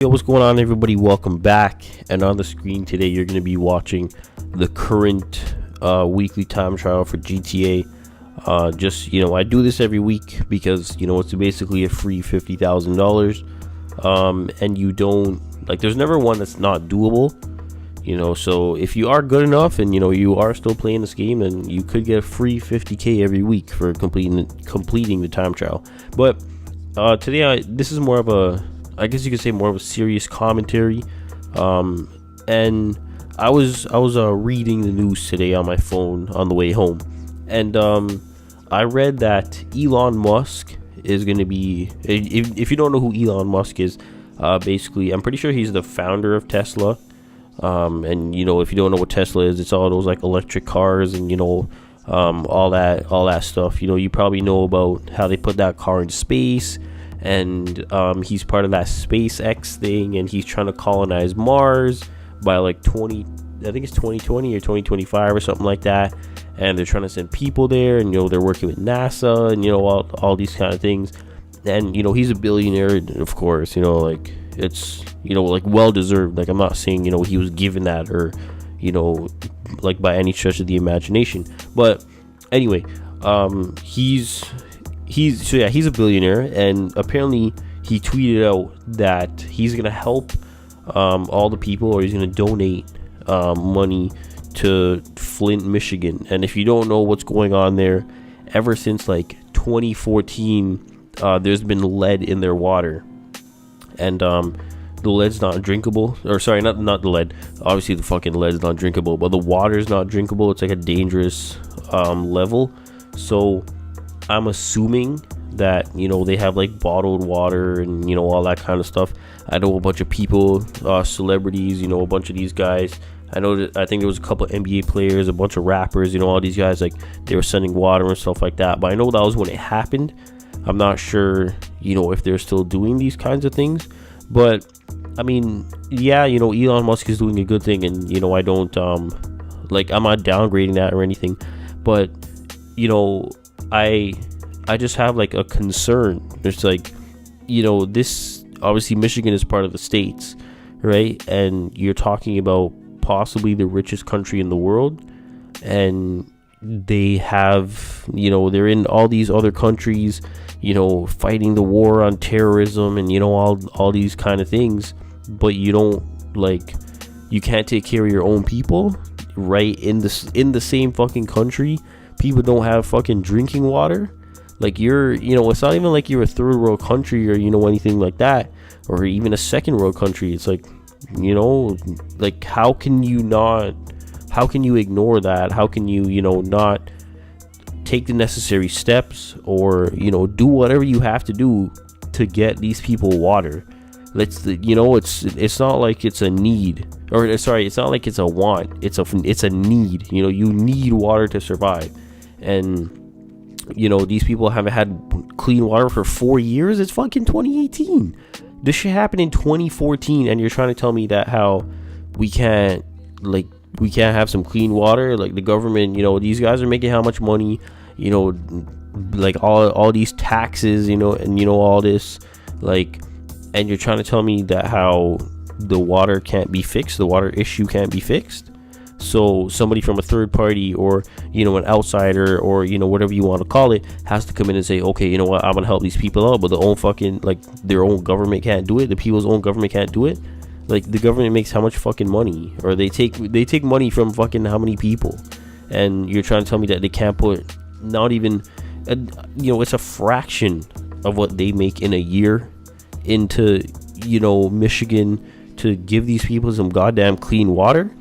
Yo, what's going on, everybody? Welcome back. And on the screen today, you're going to be watching the current weekly time trial for GTA. I do this every week because, it's basically a free $50,000. And you don't, there's never one that's not doable. So if you are good enough and, you are still playing this game, then you could get a free 50K every week for completing the time trial. But today, this is more of I guess you could say more of a serious commentary. And I was reading the news today on my phone on the way home, and I read that Elon Musk is going to be, if you don't know who Elon Musk is, basically I'm pretty sure he's the founder of Tesla. And if you don't know what Tesla is, it's all those electric cars and all that stuff. You probably know about how they put that car in space. And he's part of that SpaceX thing, and he's trying to colonize Mars by I think it's 2020 or 2025 or something like that. And they're trying to send people there, and they're working with NASA and all these kind of things. And he's a billionaire, of course. It's well deserved. I'm not saying he was given that or by any stretch of the imagination. But anyway, he's a billionaire, and apparently he tweeted out that he's gonna help all the people, or he's gonna donate money to Flint, Michigan. And if you don't know what's going on there, ever since 2014, there's been lead in their water, and the lead's not drinkable. Or sorry, not the lead. Obviously, the fucking lead's not drinkable, but the water's not drinkable. It's a dangerous level. So I'm assuming that they have bottled water and all that kind of stuff. I know a bunch of people, celebrities, a bunch of these guys. I think there was a couple of NBA players, a bunch of rappers, all these guys, they were sending water and stuff like that. But I know that was when it happened. I'm not sure if they're still doing these kinds of things. But I mean, yeah, Elon Musk is doing a good thing, and I don't I'm not downgrading that or anything, but I just have a concern. It's this, obviously Michigan is part of the states, right? And you're talking about possibly the richest country in the world, and they have they're in all these other countries, fighting the war on terrorism and all these kind of things, but you don't you can't take care of your own people, right? In the same fucking country, people don't have fucking drinking water. It's not even you're a third world country or anything like that, or even a second world country. It's how can you ignore that? How can you not take the necessary steps, or do whatever you have to do to get these people water? It's not like it's a need, or sorry, it's not like it's a want. It's a need. You need water to survive. And these people haven't had clean water for 4 years. It's fucking 2018. This shit happened in 2014, and you're trying to tell me that how we can't have some clean water? The government, these guys are making how much money, all these taxes, and all this, and you're trying to tell me that how the water can't be fixed, the water issue can't be fixed. So somebody from a third party, or an outsider, or whatever you want to call it, has to come in and say, okay, you know what, I'm gonna help these people out, but the own fucking their own government can't do it. The people's own government can't do it. The government makes how much fucking money, or they take money from fucking how many people, and you're trying to tell me that they can't put not even it's a fraction of what they make in a year into Michigan to give these people some goddamn clean water.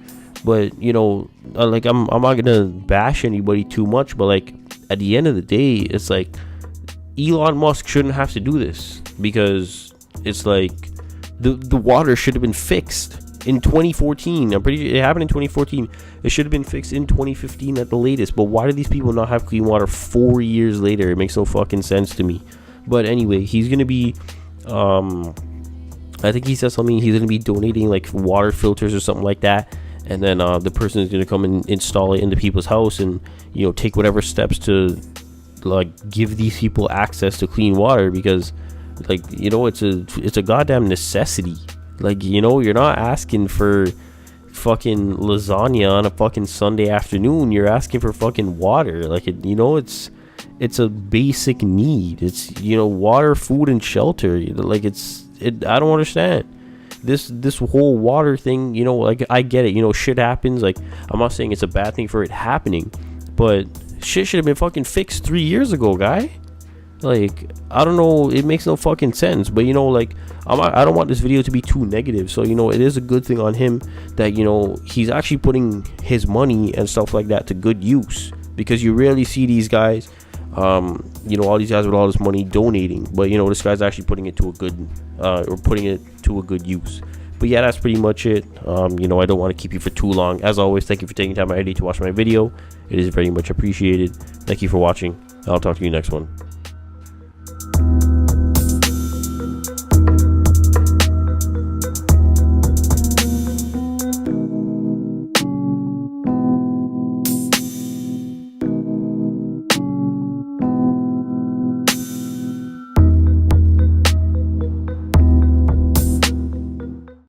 But I'm not gonna bash anybody too much, but at the end of the day, it's Elon Musk shouldn't have to do this, because it's the water should have been fixed in 2014. I'm pretty sure it happened in 2014. It should have been fixed in 2015 at the latest. But why do these people not have clean water 4 years later? It makes no fucking sense to me. But anyway, he's gonna be I think he said something, he's gonna be donating water filters or something like that. And then the person is going to come and install it into people's house, and take whatever steps to give these people access to clean water, because it's a goddamn necessity Like, you know, you're not asking for fucking lasagna on a fucking Sunday afternoon. You're asking for fucking water. Like, you know, it's a basic need. It's, you know, water, food, and shelter. Like, I don't understand this whole water thing. You know, like, I get it, you know, shit happens. Like, I'm not saying it's a bad thing for it happening, but shit should have been fucking fixed 3 years ago, guy. Like, I don't know, it makes no fucking sense. But, you know, like, I don't want this video to be too negative. So, you know, it is a good thing on him that, you know, he's actually putting his money and stuff like that to good use, because you rarely see these guys, you know, all these guys with all this money donating. But, you know, this guy's actually putting it to a good use. But yeah, that's pretty much it. You know, I don't want to keep you for too long. As always, thank you for taking time out of your day to watch my video. It is very much appreciated. Thank you for watching. I'll talk to you next one.